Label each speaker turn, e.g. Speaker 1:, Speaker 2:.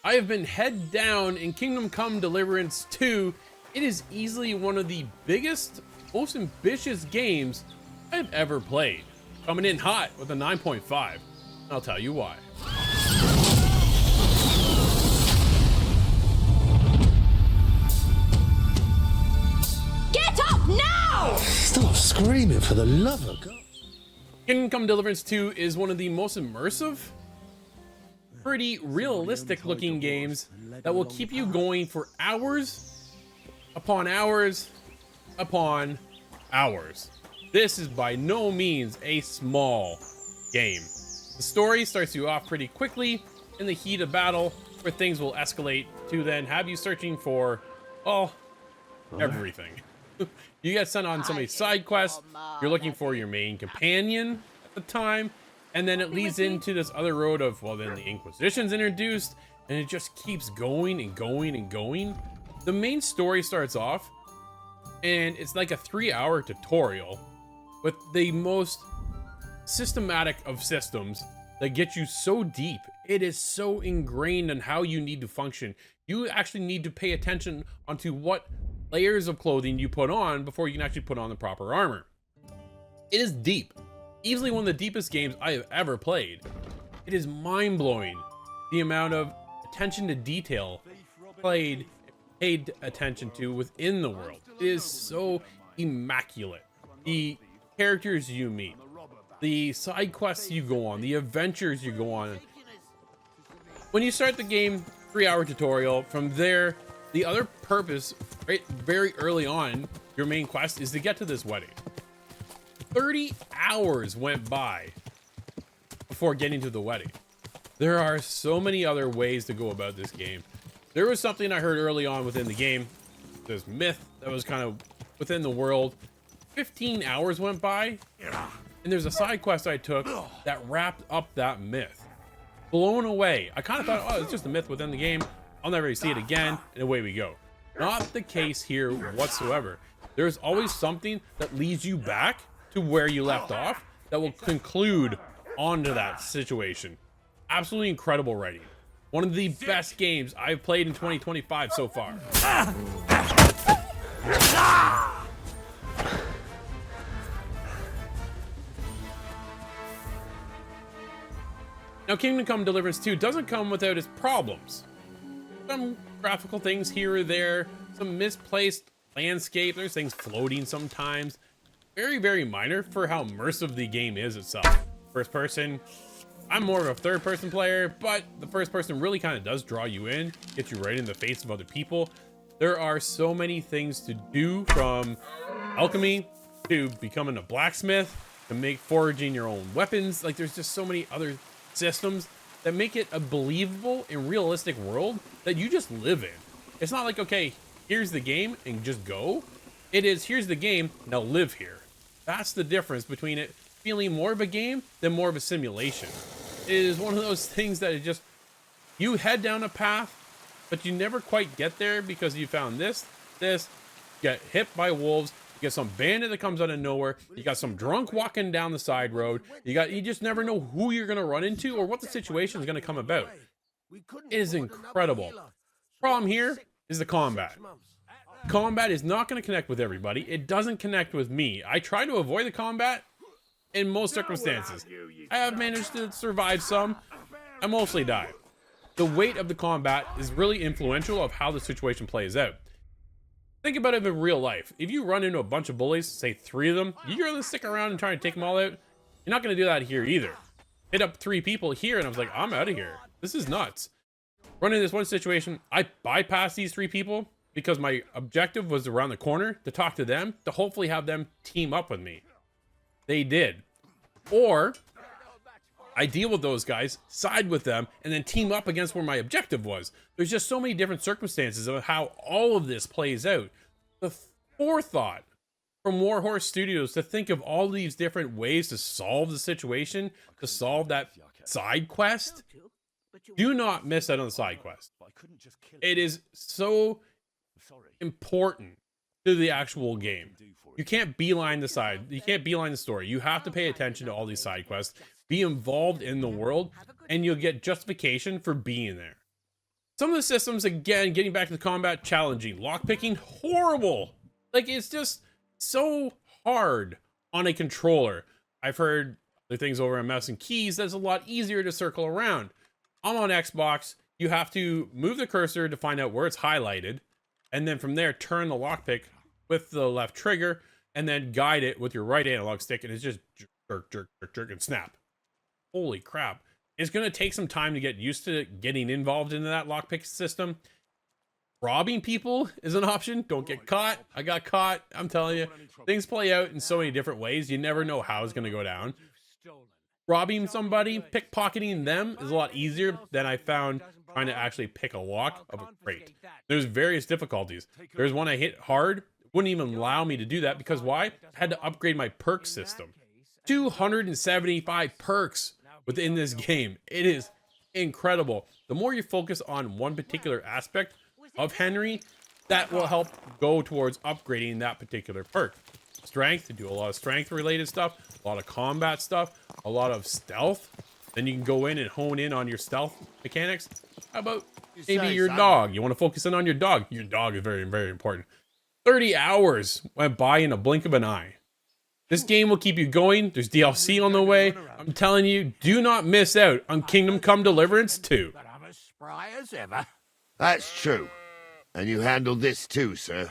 Speaker 1: I have been head down in Kingdom Come Deliverance 2. It is easily one of the biggest, most ambitious games I've ever played. Coming in hot with a 9.5. I'll tell you why.
Speaker 2: Get up now!
Speaker 3: Stop screaming, for the love of God.
Speaker 1: Kingdom Come Deliverance 2 is one of the most immersive, pretty realistic looking games that will keep you going for hours upon hours upon hours. This is by no means a small game. The story starts you off pretty quickly in the heat of battle, where things will escalate to then have you searching for, well, everything. You get sent on some side quests. You're looking for your main companion at the time, and then it leads into this other road of, well, then the Inquisition's introduced, and it just keeps going and going and going. The main story starts off, and it's like a 3-hour tutorial with the most systematic of systems that get you so deep. It is so ingrained in how you need to function. You actually need to pay attention onto what layers of clothing you put on before you can actually put on the proper armor. It is deep. Easily one of the deepest games I have ever played. It is mind-blowing the amount of attention to detail paid attention to within the world. It is so immaculate. The characters you meet, the side quests you go on, the adventures you go on. When you start the game, 3-hour tutorial, from there, the other purpose, right, very early on, your main quest is to get to this wedding. 30 hours went by before getting to the wedding. There are so many other ways to go about this game. There was something I heard early on within the game, this myth that was kind of within the world. 15 hours went by, and there's a side quest I took that wrapped up that myth. Blown away. I kind of thought, oh, it's just a myth within the game. I'll never see it again, and away we go. Not the case here whatsoever. There's always something that leads you back to where you left off that will conclude onto that situation. Absolutely incredible writing. One of the best games I've played in 2025 so far. Now, Kingdom Come Deliverance 2 doesn't come without its problems. Some graphical things here or there, some misplaced landscape, there's things floating sometimes. Very, very minor for how immersive the game is itself. First person, I'm more of a third person player, but the first person really kind of does draw you in, get you right in the face of other people. There are so many things to do, from alchemy to becoming a blacksmith, to make foraging your own weapons. Like, there's just so many other systems that make it a believable and realistic world that you just live in. It's not like, okay, here's the game and just go. It is, here's the game, now live here. That's the difference between it feeling more of a game than more of a simulation. It is one of those things that it just, you head down a path, but you never quite get there because you found this, get hit by wolves, you get some bandit that comes out of nowhere, you got some drunk walking down the side road, you just never know who you're gonna run into or what the situation is gonna come about. It is incredible. Problem here is the combat. Combat is not going to connect with everybody. It doesn't connect with me. I try to avoid the combat in most circumstances. I have managed to survive some. I mostly die. The weight of the combat is really influential of how the situation plays out. Think about it in real life. If you run into a bunch of bullies, say 3 of them, you're going to stick around and try and take them all out. You're not going to do that here either. Hit up 3 people here and I was like, I'm out of here. This is nuts. Running this one situation, I bypassed these 3 people because my objective was around the corner to talk to them, to hopefully have them team up with me. They did. Or I deal with those guys, side with them, and then team up against where my objective was. There's just so many different circumstances of how all of this plays out. The forethought from Warhorse Studios to think of all these different ways to solve the situation, to solve that side quest. Do not miss out on the side quest. It is so important to the actual game. You can't beeline the side. You can't beeline the story. You have to pay attention to all these side quests, be involved in the world, and you'll get justification for being there. Some of the systems, again, getting back to the combat, challenging. Lockpicking, horrible. Like, it's just so hard on a controller. I've heard the things over on mouse and keys that's a lot easier to circle around. I'm on Xbox. You have to move the cursor to find out where it's highlighted, and then from there turn the lockpick with the left trigger, and then guide it with your right analog stick, and it's just jerk, jerk, jerk, jerk, and snap. Holy crap. It's going to take some time to get used to getting involved into that lockpick system. Robbing people is an option. Don't get caught. I got caught. I'm telling you, things play out in so many different ways. You never know how it's going to go down. Robbing somebody, pickpocketing them is a lot easier than I found trying to actually pick a lock of a crate. There's various difficulties. There's one I hit hard. Wouldn't even allow me to do that because why? I had to upgrade my perk system. 275 perks within this game. It is incredible. The more you focus on one particular aspect of Henry, that will help go towards upgrading that particular perk. Strength, to do a lot of strength related stuff, a lot of combat stuff, a lot of stealth. Then you can go in and hone in on your stealth mechanics. How about maybe your dog? You want to focus in on your dog. Your dog is very, very important. 30 hours went by in a blink of an eye. This game will keep you going. There's DLC on the way. I'm telling you, do not miss out on Kingdom Come Deliverance 2.
Speaker 4: That's true. And you handled this too, sir.